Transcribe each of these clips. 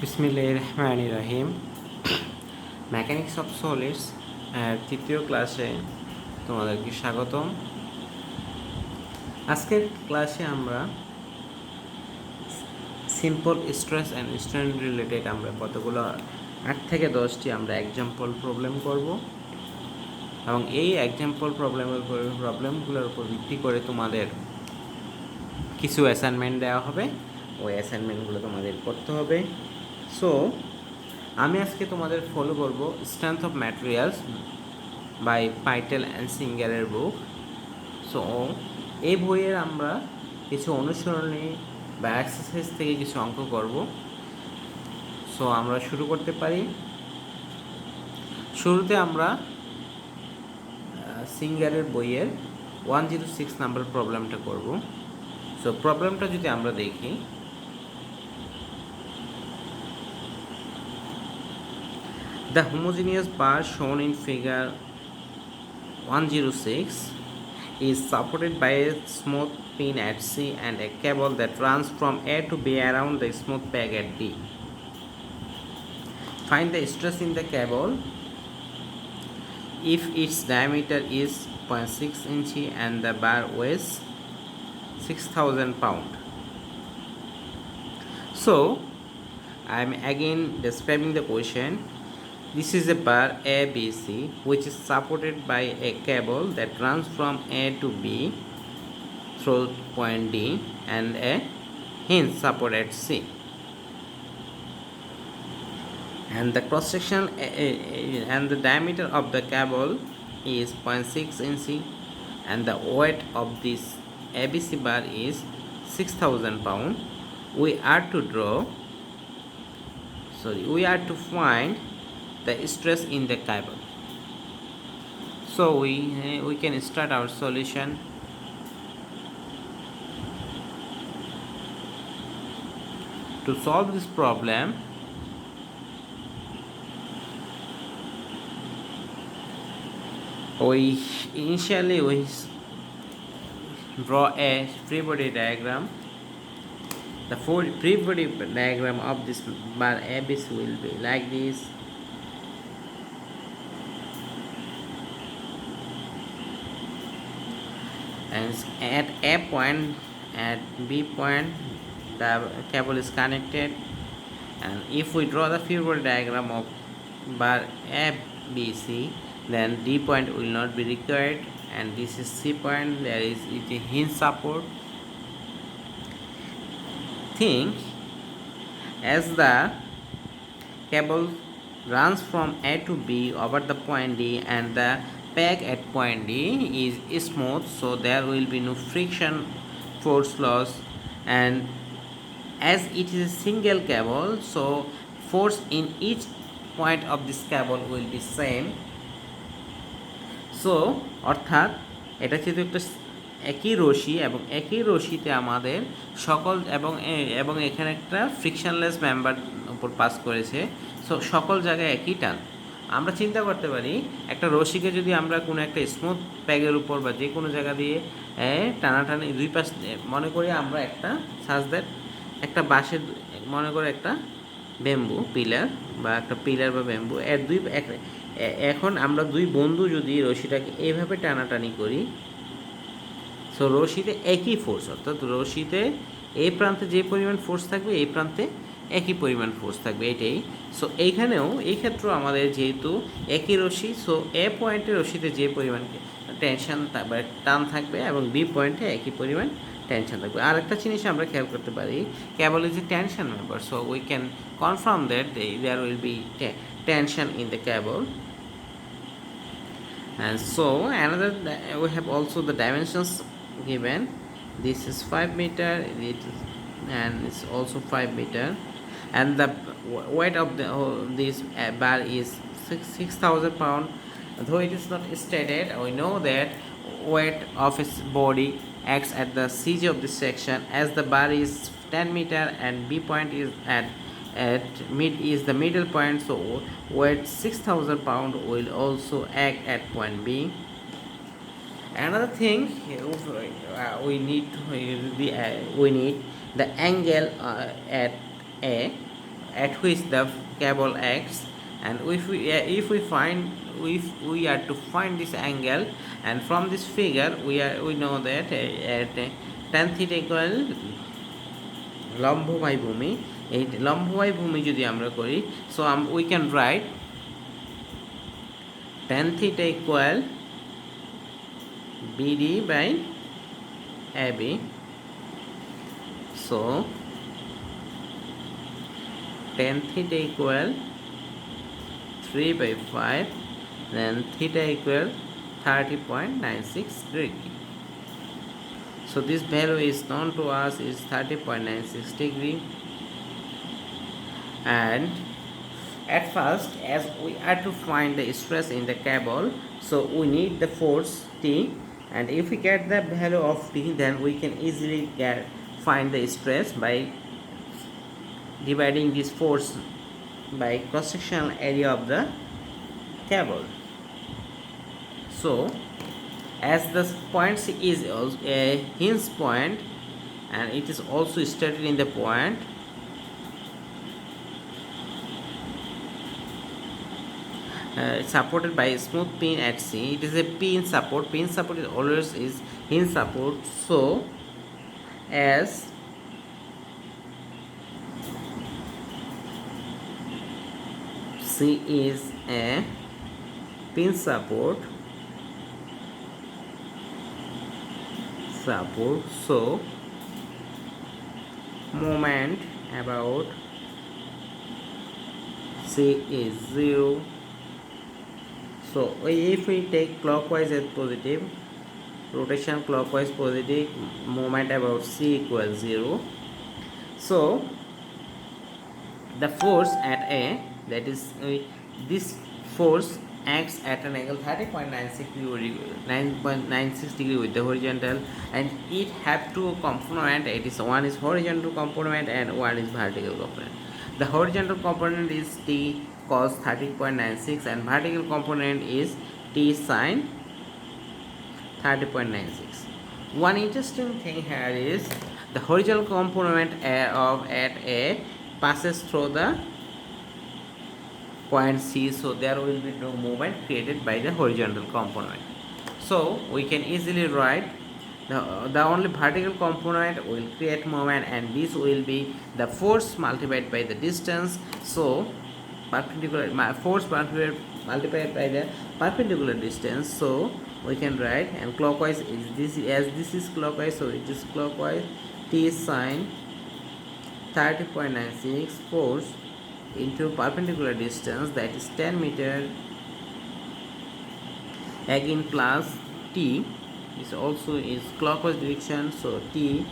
বিসমিল্লাহির রহমানির রহিম। Mechanics of solids তৃতীয় ক্লাসে তোমাদেরকে স্বাগতম। আজকের ক্লাসে আমরা simple stress and strain related আমরা কতগুলো 8 থেকে 10টি আমরা এক্সাম্পল প্রবলেম করব এবং এই এক্সাম্পল প্রবলেমগুলোর উপর ভিত্তি করে তোমাদের কিছু অ্যাসাইনমেন্ট দেওয়া হবে। ওই অ্যাসাইনমেন্টগুলো তোমাদের করতে হবে। সো আমি আজকে তোমাদের ফলো করব strength of materials by Pytel and সিঙ্গারের বুক। সো এই বইয়ের আমরা কিছু অনুসরণী বা এক্সারসাইজ থেকে কিছু অঙ্ক করব। সো আমরা শুরু করতে পারি। শুরুতে আমরা সিঙ্গারের বইয়ের 106 নাম্বার প্রবলেমটা করব। সো প্রবলেমটা যদি আমরা দেখি, the homogeneous bar shown in figure 106 is supported by a smooth pin at C and a cable that runs from A to B around the smooth peg at D. Find the stress in the cable if its diameter is 0.6 inch and the bar weighs 6000 pound. So I am again describing the question. This is a bar ABC which is supported by a cable that runs from A to B through point D and a hinge support at C. And the cross section and the diameter of the cable is 0.6 inch and the weight of this ABC bar is 6000 pound. We are to find the stress in the cable. So we can start our solution. To solve this problem, we initially draw a free body diagram. The free body diagram of this bar ABC will be like this. And at A point, at B point, the cable is connected. And if we draw the free body diagram of bar ABC, then D point will not be required, and this is C point. There is a hinge support. Think as the cable runs from A to B over the point D and the peg at point D is smooth, so there will be no friction force loss, and as it is a single cable, so force in each point of this cable will be same. So অর্থাৎ এটা যেহেতু একটা একই রশি এবং একই রশিতে আমাদের সকল এবং এখানে একটা ফ্রিকশনলেস মেম্বার উপর পাস করেছে, সো সকল জায়গায় একই টান। আমরা চিন্তা করতে পারি একটা রশিকে যদি আমরা কোনো একটা স্মুথ প্যাগের উপর বা যে কোনো জায়গা দিয়ে টানাটানি দুই পাশ, মনে করি আমরা একটা সাজদের একটা বাঁশের, মনে করে একটা ব্যাম্বু পিলার বা একটা পিলার বা ব্যাম্বু এর এখন আমরা দুই বন্ধু যদি রশিটাকে এইভাবে টানাটানি করি, সো রশিতে একই ফোর্স, অর্থাৎ রশিতে এই প্রান্তে যে পরিমাণ ফোর্স থাকবে এই প্রান্তে একই পরিমাণ ফোর্স থাকবে, এটাই। সো এইখানেও এই ক্ষেত্রেও আমাদের যেহেতু একই রশি, সো এ পয়েন্টে রশিতে যে পরিমাণ টেনশন বা টান থাকবে এবং বি পয়েন্টে একই পরিমাণ টেনশন থাকবে। আর একটা জিনিস আমরা খেয়াল করতে পারি, cable is a tension member, so we can confirm that there will be tension in the cable. And so another, we have also the dimensions given. This is 5 meter, and it's also 5 meter, and the weight of this bar is 6,000 pound. Though it is not stated, we know that weight of its body acts at the CG of this section, as the bar is 10 meter and B point is at mid is the middle point, so weight 6,000 pound will also act at point B. Another thing, we need the angle at A at which the cable acts, and if we are to find this angle, and from this figure we know that at tan theta equal লম্ব by ভূমি, এই লম্ব by ভূমি যদি আমরা করি, so we can write tan theta equal BD by AB. So tan theta equal 3/5, then theta equal 30.96 degree. So this value is known to us is 30.96 degree. And at first, as we are to find the stress in the cable, so we need the force T, and if we get the value of T, then we can easily find the stress by dividing this force by cross-sectional area of the cable. So as the point C is also a hinge point, and it is also stated in the point, supported by a smooth pin at C. It is a pin support. Pin support is always is hinge support. So as C is a pin support, so moment about C is 0. So if we take clockwise as positive, rotation clockwise positive, moment about C equals 0. So the force at A, that is this force acts at an angle 30.96 degree with the horizontal, and it have two component. It is one is horizontal component and one is vertical component. The horizontal component is T cos 30.96 and vertical component is T sin 30.96. One interesting thing here is the horizontal component at A passes through the point C, so there will be no movement created by the horizontal component. So we can easily write the only vertical component will create moment, and this will be the force multiplied by the distance. So perpendicular force multiplied by the perpendicular distance. So we can write, and clockwise is this, as this is clockwise, so it is clockwise T sin 30.96 force into perpendicular distance, that is 10 meter, again plus T is also is clockwise direction, so T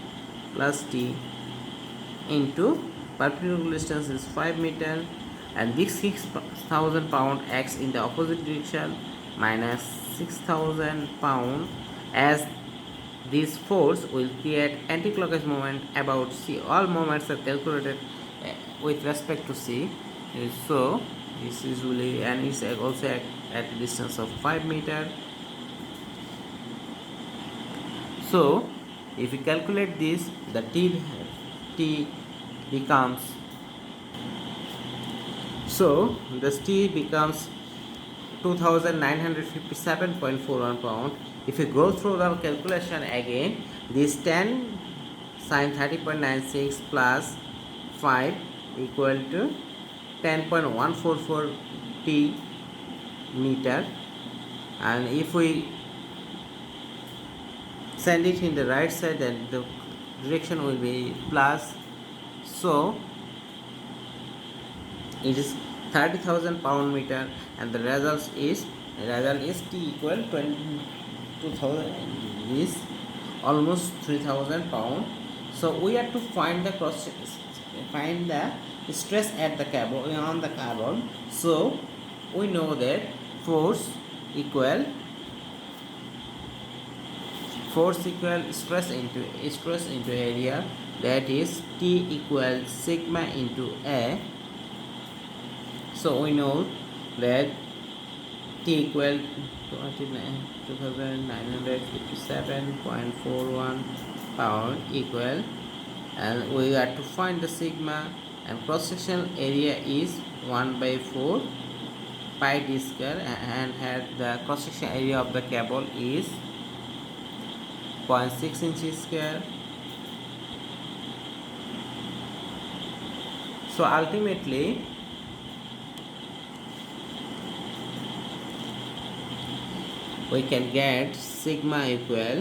plus T into perpendicular distance is 5 meter, and this 6,000 pound acts in the opposite direction minus 6,000 pound, as this force will create anti-clockwise moment about C. All moments are calculated with respect to C. So this is really, and it's also at a distance of 5 meter. So if we calculate this, the T becomes, so the T becomes 2,957.41 pound. If you go through the calculation again, this 10 sin 30.96 plus 5 equal to 10.144 T meter, and if we send it in the right side, then the direction will be plus. So it is 30,000 pound meter, and the result is T equal 22,000, is almost 3,000 pound. So we have to find the stress at the cable, on the cable. So we know that force equal stress into area, that is T equal sigma into A. So we know that T equal 2,957.41 pound equal, and we have to find the sigma, and cross sectional area is 1 by 4 pi d square, and the cross section area of the cable is 0.6 inches square. So ultimately we can get sigma equal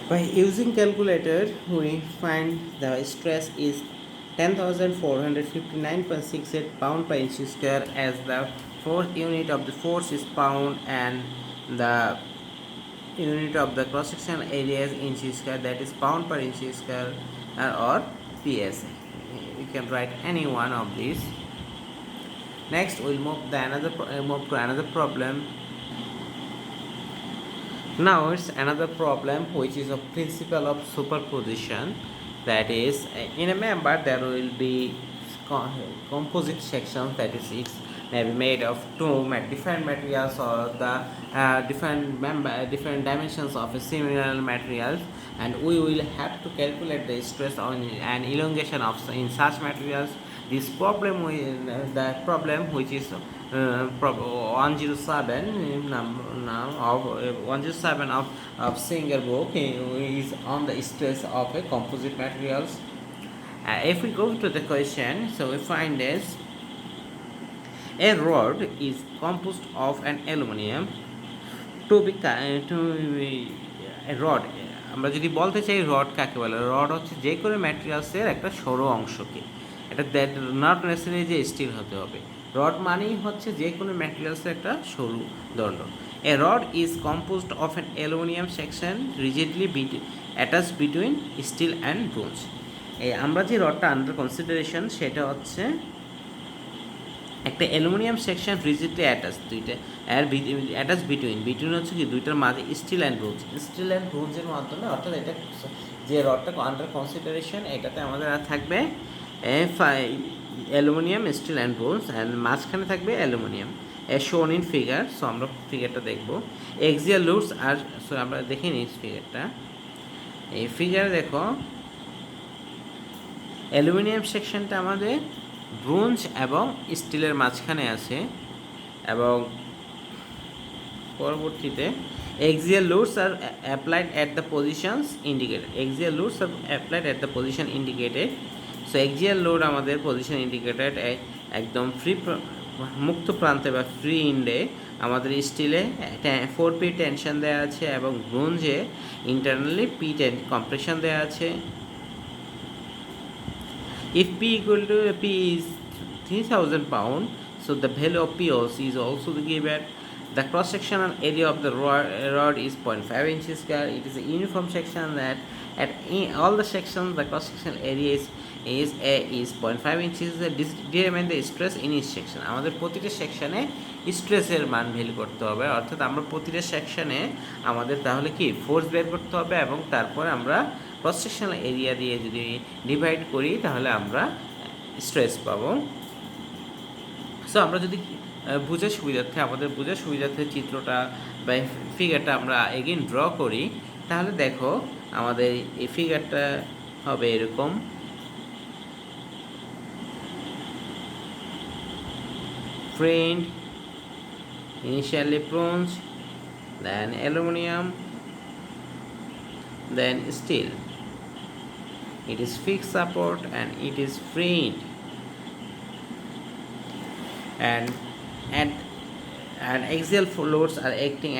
by using calculator. We find the stress is 10,459.68 pound per inch square, as the fourth unit of the force is pound and the unit of the cross section area is inch square, that is pound per inch square, or PSI. You can write any one of these. Next we'll move to another problem. Now it's another problem which is a principle of superposition. That is, in a member there will be composite sections, that is it may be made of two different materials or the different dimensions of a similar materials, and we will have to calculate the stress on an elongation of in such materials. This problem the problem which is 107 now of 107 of single book is on the stress of a composite materials. If we go to the question, so we find this: a rod is composed of an aluminum to be a rod. আমরা যদি বলতে চাই rod কাকে বলে, rod হচ্ছে যে কোনো ম্যাটেরিয়ালসের একটা সরু অংশকে, এটা দ্যাট নট নেসেসারি যে স্টিল হতে হবে। রড মানেই হচ্ছে যে কোনো ম্যাটেরিয়ালসের একটা সরু দণ্ড। A rod is composed of an aluminium section rigidly attach between steel and bronze. এই আমরা যে রডটা আন্ডার কনসিডারেশন সেটা হচ্ছে একটা অ্যালুমিনিয়াম সেকশন রিজিডলি অ্যাটাচ, দুইটা আর অ্যাটাচ বিটুইন হচ্ছে কি দুইটার মাঝে স্টিল অ্যান্ড ব্রোঞ্জের মাধ্যমে, অর্থাৎ এটা যে রডটা আন্ডার কনসিডারেশন এটাতে আমাদের আর থাকবে aluminium, still and bronze, and মাঝখানে থাকবে অ্যালুমিনিয়াম এ শোন ইন ফিগার। সো আমরা ফিগারটা দেখবো। এক্সিয়াল লোডস আর, সো আমরা দেখে নিই ফিগারটা। এই ফিগারে দেখো অ্যালুমিনিয়াম সেকশনটা আমাদের ব্রোঞ্জ এবং স্টিলের মাঝখানে আছে, এবং পরবর্তীতে axial loads are applied at the positions indicated. Axial loads are applied at the position indicated. So axial load আমাদের position indicated একদম ফ্রি মুক্ত প্রান্তে বা ফ্রি ইন্ডে আমাদের স্টিলে 4p টেনশন দেওয়া আছে এবং ব্রোঞ্জে ইন্টারনালি কম্প্রেশন দেওয়া আছে। If P equal to P is 3000 pound, so the value of P is also given. The cross-sectional area of the rod is 0.5 inches square. It is a uniform section that at all the sections the cross-sectional area is 0.5 inches. Determine the stress in each section. আমাদের প্রতিটা সেকশনে স্ট্রেসের মান value করতে হবে, অর্থাৎ আমরা প্রতিটা সেকশনে আমাদের তাহলে কি ফোর্স বের করতে হবে, এবং তারপর আমরা ক্রস সেকশনাল এরিয়া দিয়ে যদি ডিভাইড করি তাহলে আমরা স্ট্রেস পাবো। সো আমরা যদি বোঝার সুবিধার্থে চিত্রটা বা ফিগারটা আমরা এগেইন ড্র করি, তাহলে দেখো আমাদের এই ফিগারটা হবে এরকম। Friend initially bronze, then aluminum, then steel. It is fixed support and it is freed, and axial loads are acting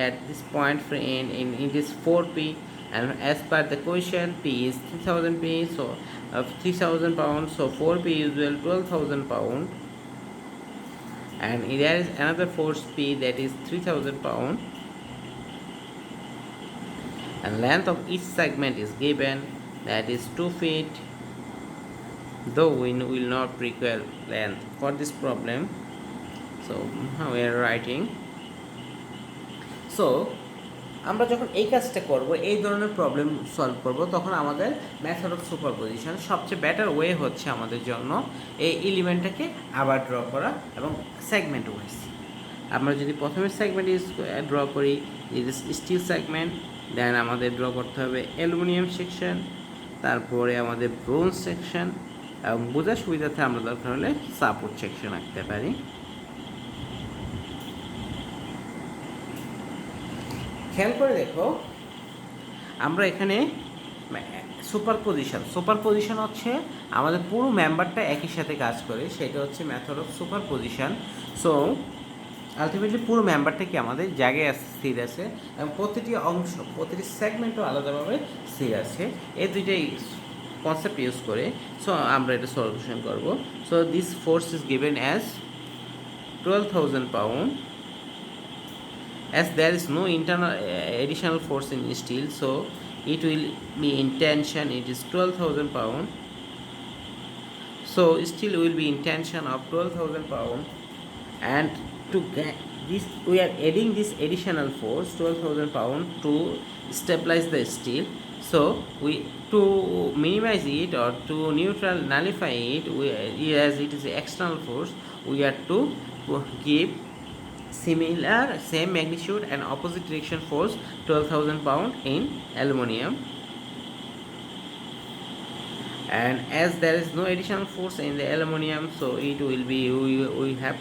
at this point. It is 4p, and as per the question P is 3000 p, so 3000 pounds, so 4p is 12,000 pound, and there is another force P that is 3000 pound, and length of each segment is given, that is 2 feet, though we will not require length for this problem. So we are writing, so আমরা যখন এই কাজটা করব, এই ধরনের problem solve করব, তখন আমাদের মেথড অফ সুপারপজিশন সবচেয়ে বেটার ওয়ে হচ্ছে আমাদের জন্য এই এলিমেন্টটাকে আবার ড্র করা এবং সেগমেন্ট ওয়াইজ। আমরা যদি প্রথমে সেগমেন্ট ড্র করি, স্টিল সেগমেন্ট, দেন আমাদের ড্র করতে হবে অ্যালুমিনিয়াম সেকশন, তারপরে আমাদের ব্রোঞ্জ সেকশন, এবং বোঝার সুবিধাতে আমরা দরকার হলে সাপোর্ট সেকশন আঁকতে পারি। খেয়াল করে দেখো, আমরা এখানে সুপারপজিশন হচ্ছে আমাদের পুরো মেম্বারটা একই সাথে কাজ করে, সেটা হচ্ছে method of superposition. So ultimately পুরো মেম্বারটা কি আমাদের জায়গায় স্থির আছে এবং প্রতিটি অংশ, প্রতিটি সেগমেন্টও আলাদাভাবে স্থির আছে। এই দুইটাই কনসেপ্ট ইউজ করে সো আমরা এটা সলিউশন করব। So this force is given as 12,000 pound. As there is no internal additional force in steel, so it will be in tension. It is 12,000 pound. So steel will be in tension of 12,000 pound, and to get this we are adding this additional force 12,000 pound to stabilize the steel. So we, to minimize it or to nullify it, as it is external force, we have to give same magnitude and opposite direction force 12,000 pound in aluminium. And as there is no additional force in the aluminium, so it will be we have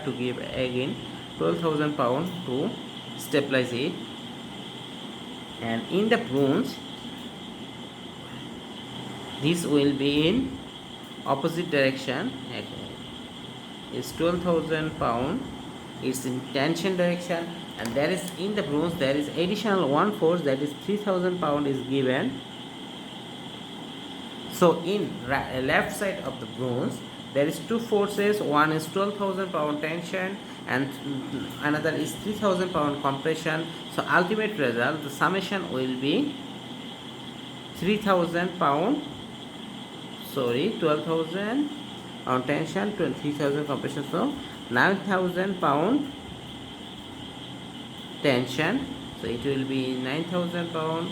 to give again 12,000 pound to stabilize it. And in the bronze, this will be in opposite direction. It's 12,000 pound, it's in tension direction, and there is, in the bronze there is additional one force, that is 3,000 pound is given. So in left side of the bronze there is two forces, one is 12,000 pound tension and another is 3,000 pound compression. So ultimate result, the summation will be 3,000 pound, 12,000 pound tension, 3,000 compression, so 9,000 pound tension. So it will be 9,000 pound.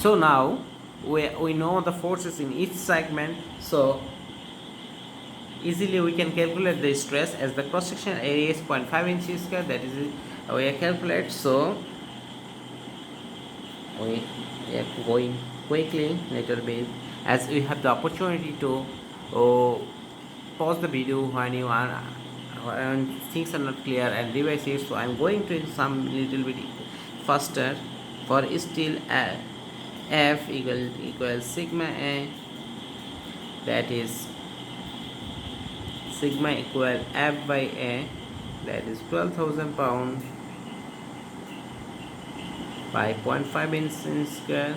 So now we know the forces in each segment, so easily we can calculate the stress, as the cross section area is 0.5 inches square, that is we calculate. So we are going quickly little bit, as we have the opportunity to pause the video when you are when things are not clear and revise it. So I am going to some little bit faster. For steel, F equals sigma A, that is sigma equal F by A, that is 12,000 pound by 0.5 inches square,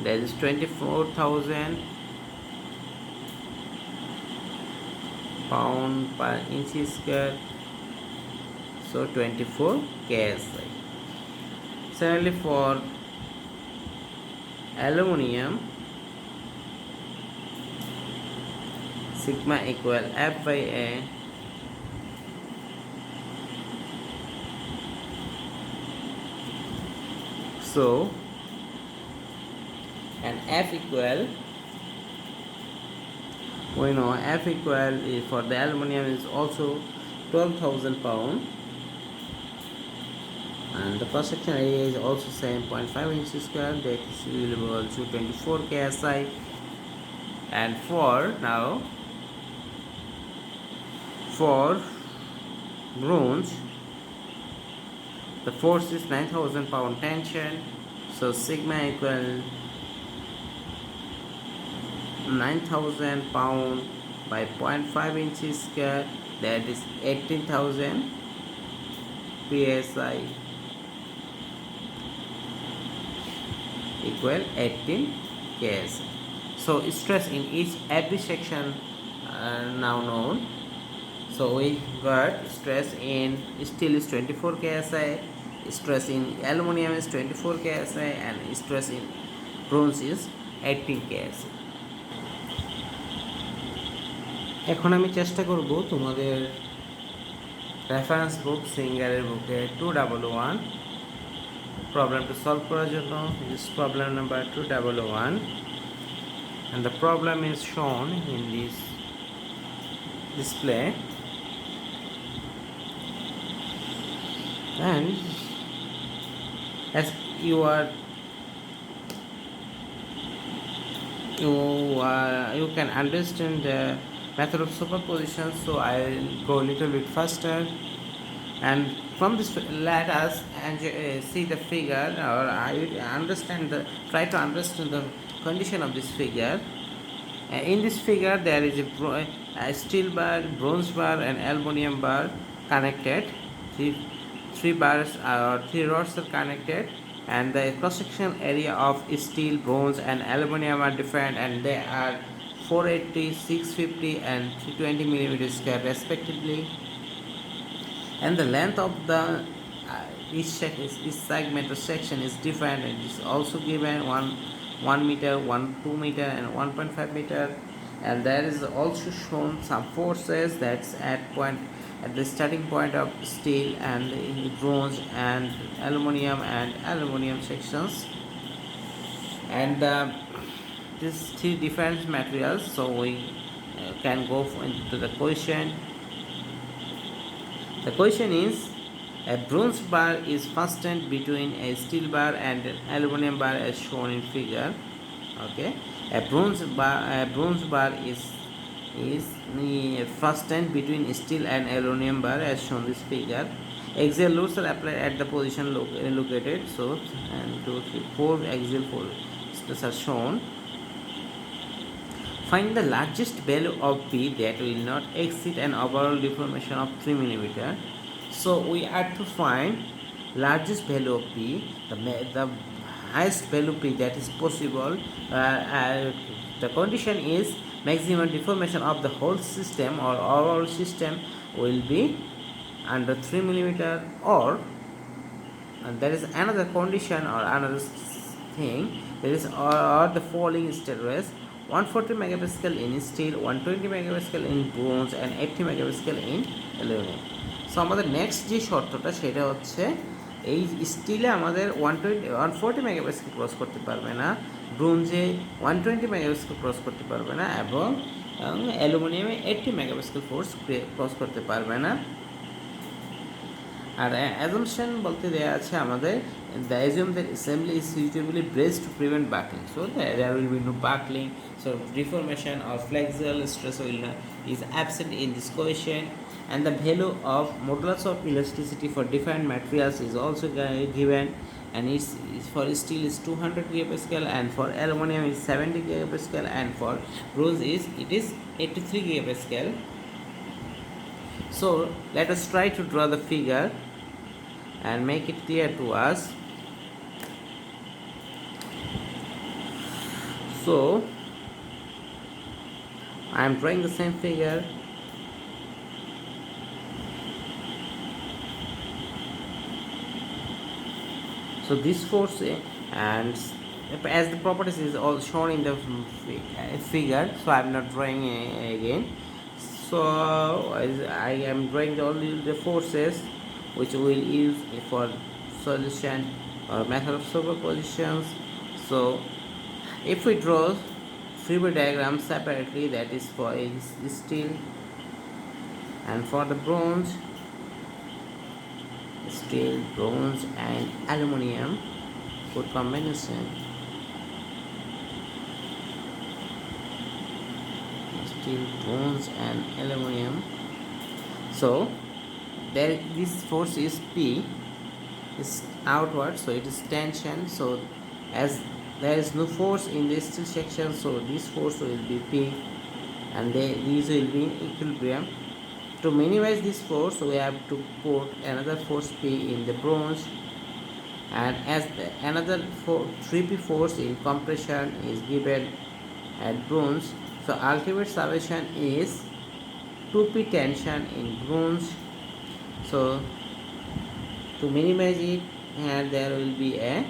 that is 24,000 pound per inch square, so 24 KSI. Similarly for aluminium, sigma equal F by A, so and F equal, we know F equal is for the aluminium is also 12,000 pound, and the cross section area is also same 0.5 inches square, that is equal to 24 KSI. And for now, for bronze, the force is 9,000 pound tension, so sigma equal 9,000 pound by 0.5 inches square, that is 18,000 psi equal 18 KSI. So stress in every section are now known. So we got stress in steel is 24 KSI, stress in aluminium is 24 KSI, and stress in bronze is 18 KSI. এখন আমি চেষ্টা করব তোমাদের reference বুক সিঙ্গারের বুকে 211 প্রবলেমটা solve করার জন্য। This problem number 211 and the problem is shown in this display, and as you are you can understand the method of superposition, so I'll go a little bit faster. And from this, let us see the figure, or I try to understand the condition of this figure. In this figure there is a steel bar, bronze bar and aluminum bar connected. Three bars or three rods are connected, and the cross-sectional area of steel, bronze and aluminum are different, and they are 480, 650 and 320 millimeters square respectively. And the length of the each segment or section is different, and is also given 1 meter, 2 meter and 1.5 meter. And there is also shown some forces that's at the starting point of steel and bronze and aluminum sections, and these three different materials. So we can go into the question. The question is, a bronze bar is fastened between a steel bar and an aluminum bar as shown in figure. Okay, a bronze bar is fastened between steel and aluminum bar as shown this figure. Axial loads are applied at the position located. So, and 2, 3, 4 axial forces are shown. Find the largest value of P that will not exceed an overall deformation of 3 millimeter. So we have to find largest value of P, the highest value P that is possible. The condition is maximum deformation of the whole system or overall system will be under 3 millimeter, or there is another condition or another thing. There is or the following stairways: 140 megapascal in steel, 120 megapascal in bronze and 80 megapascal in aluminum. So আমাদের next যে শর্তটা সেটা হচ্ছে, এই স্টিলে আমাদের 140 megapascal cross করতে পারবে না, ব্রোঞ্জে 120 মেগাপ্যাসকেল ক্রস করতে পারবে না, এবং অ্যালুমিনিয়ামে 80 মেগাপ্যাসকেল ফোর্স ক্রস করতে পারবে না। আর অ্যাজাম্পশন বলতে দেওয়া আছে আমাদের, the assume that assembly is suitably braced to prevent buckling, so there will be no buckling, so deformation or flexural stress is absent in this question. And the value of modulus of elasticity for different materials is also given, and it's for steel is 200 gigapascal, and for aluminum is 70 gigapascal, and for bronze is 83 gigapascal. So let us try to draw the figure and make it clear to us. So I am drawing the same figure. So this force, and as the properties is all shown in the figure, so I am not drawing again. So I am drawing only the forces which we will use for solution or method of superpositions. So if we draw Freeburg diagram separately, that is for steel, and for the bronze, steel, bronze and aluminum, good combination, steel, bronze and aluminum. So there this force is P, is outward, so it is tension. So as there is no force in the steel section, so this force will be P, and these will be in equilibrium. To minimize this force, we have to put another force P in the bronze, and as another 3P force in compression is given at bronze. So ultimate summation is 2P tension in bronze. So to minimize it, and there will be a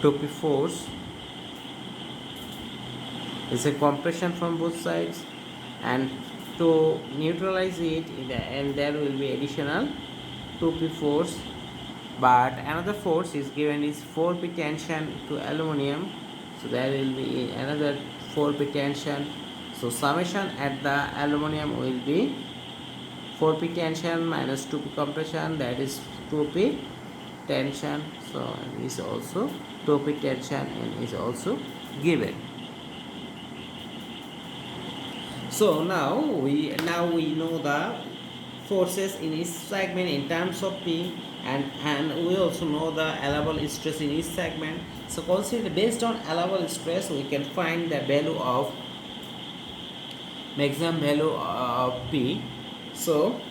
2P force It's a compression from both sides, and to neutralize it, and there will be additional 2p force, but another force is given is 4p tension to aluminum, so there will be another 4p tension. So summation at the aluminum will be 4p tension minus 2p compression, that is 2p tension. So is also 2p tension and is also given. So now we know the forces in each segment in terms of P, and we also know the allowable stress in each segment. So consider, based on allowable stress, we can find the value of maximum value of P. So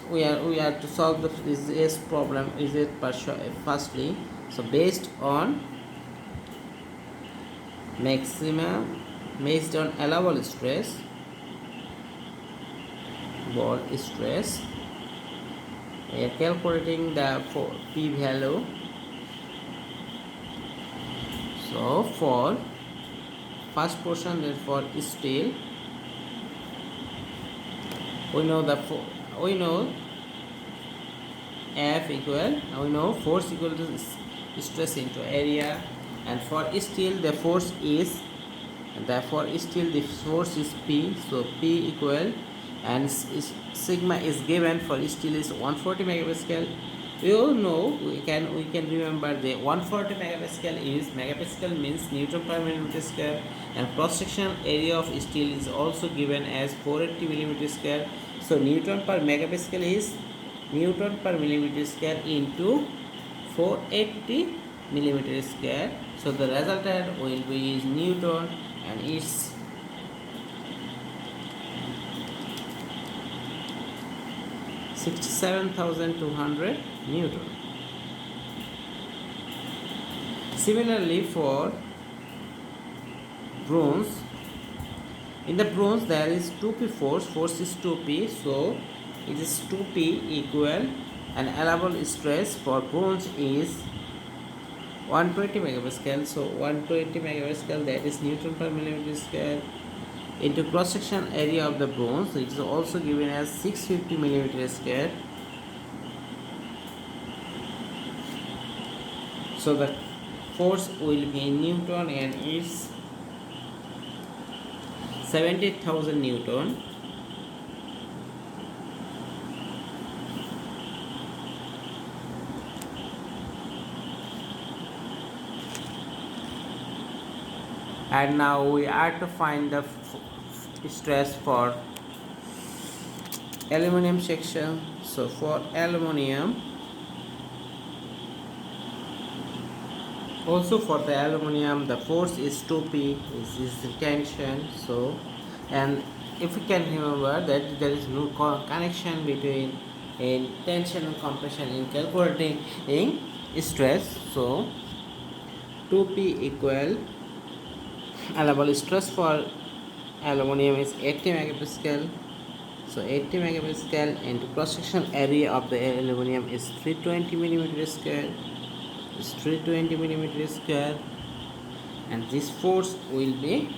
we are to solve this problem. Is it firstly? So based on allowable stress, ball stress, we are calculating the P value. So for first portion, therefore steel, we know F equal, we know force equal to stress into area, and for steel the force is, therefore steel the force is P. So P equal, and sigma is given for steel is 140 megapascal. We all know, we can remember the 140 megapascal means Newton per millimeter square, and cross sectional area of steel is also given as 480 millimeter square. So Newton per megapascal is Newton per millimeter square into 480 millimeter square. So the resultant will be is Newton, and it's 67,200 Newton. Similarly for bronze, in the bronze there is 2p force is 2p, so it is 2p equal, and allowable stress for bronze is 120 megapascal. So 120 megapascal, that is Newton per millimeter square, into cross section area of the bronze, it is also given as 650 millimeter square. So the force will be in Newton, and it's 70,000 Newton. And now we are to find the stress for aluminum section. So for aluminum, also for the aluminum, the force is 2p, is the tension. So, and if we can remember that there is no connection between tension and compression in calculating stress. So 2p equal, allowable stress for aluminum is 80 megapascal. So 80 megapascal into cross sectional area of the aluminum is 320 millimeter square. It's 320 millimeter square, and this force will be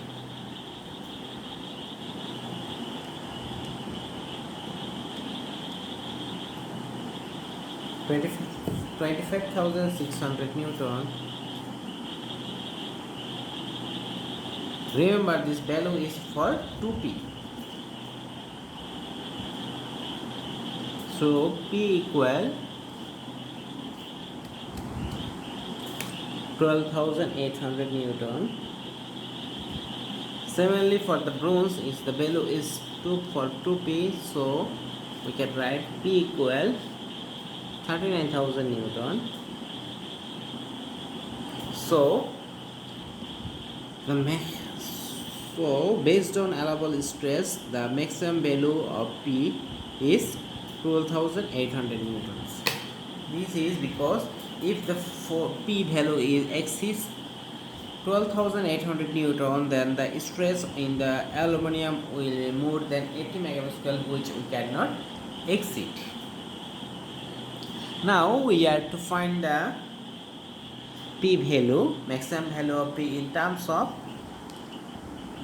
25,600 Newton. Remember, this value is for 2p. So P equal 12,800 Newton. Similarly for the bronze, is the value is 2 for 2p, so we can write P equal 39,000 Newton. So based on allowable stress, the maximum value of P is 12,800 newtons. This is because if the P value exceeds 12,800 newton, then the stress in the aluminum will be more than 80 megapascal, which we cannot exceed. Now we are to find the P value, maximum value of P in terms of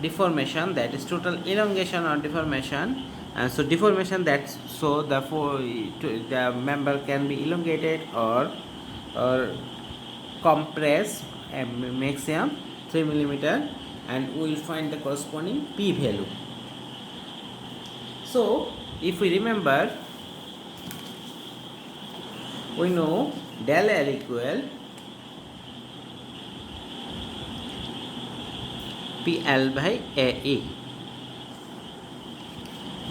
deformation, that is total elongation or deformation. So deformation, that's so the member can be elongated or compressed maximum 3 millimeter, and we will find the corresponding p value. So if we remember, we know del L equal PL by AE.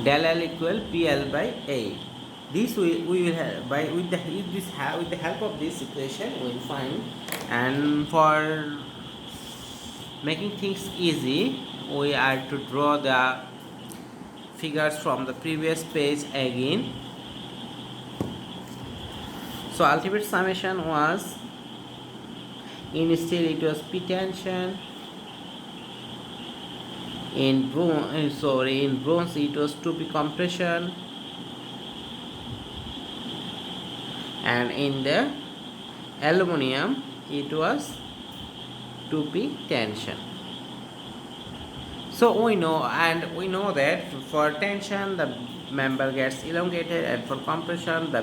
Del L equal PL by AE. This we will have with the help of this equation we will find. And for making things easy, we are to draw the figures from the previous page again. So ultimate summation was, in steel it was P tension, in bronze it was 2P compression, and in the aluminum it was 2P tension. So we know that for tension the member gets elongated, and for compression the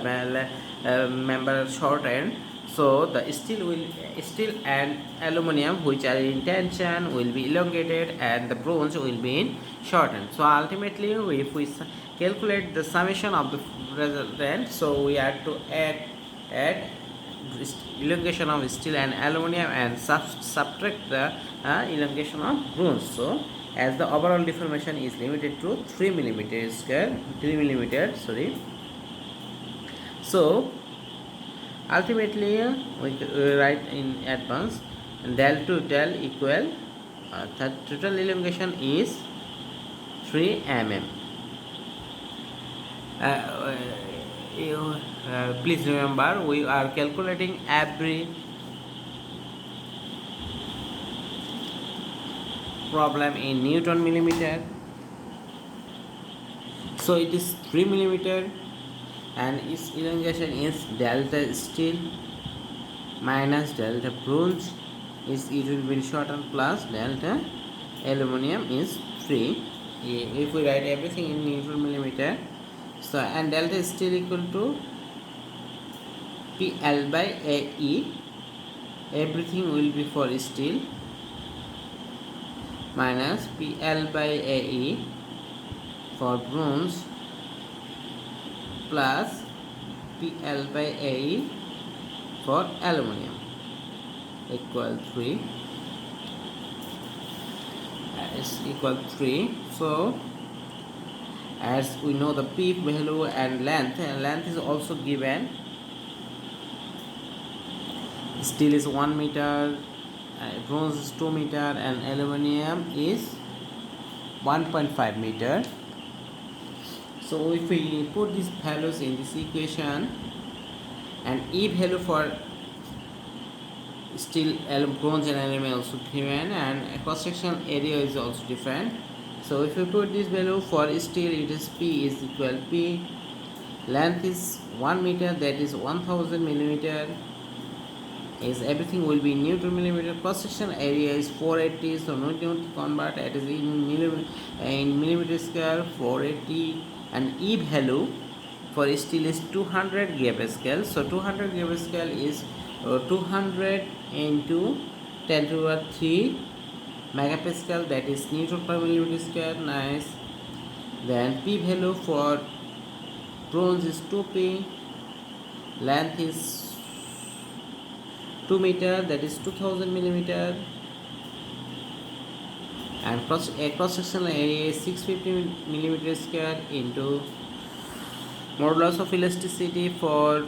member shortened. So the steel and aluminum which are in tension will be elongated, and the bronze will be in shortened. So ultimately, if we calculate the summation of the resultant, so we have to add elongation of steel and aluminum and subtract the elongation of bronze. So as the overall deformation is limited to 3 millimeter square, 3 millimeter, sorry. So ultimately we write in advance del to del equal the total elongation is 3 mm. Please remember, we are calculating every problem in Newton millimeter. So it is 3 millimeter, and its elongation is delta steel minus delta bronze, is it will be shortened, plus delta aluminum is 3. If we write everything in Newton millimeter, so and delta steel equal to PL by AE, everything will be for steel, minus PL by AE for bronze, plus PL by AE for aluminum, equal 3, is equal 3. So as we know the P value and length is also given. Steel is 1 meter, bronze is 2 meter, and aluminum is 1.5 meter. So if we put these values in this equation, and E value for steel, bronze and aluminum also given, and cross sectional area is also different. So if you put this value for steel, it is P is equal P, length is 1 meter, that is 1000 millimeter, is everything will be in Newton millimeter, cross section area is 480, so no need to convert, it is in millimeter square 480, and E value for steel is 200 GPa. So 200 GPa is 200 into 10 to the power 3 megapascal, that is Newton per millimeter square. Nice. Then P value for bronze is 2P, length is 2 meter, that is 2000 millimeter, and cross sectional area is 650 millimeter square into modulus of elasticity for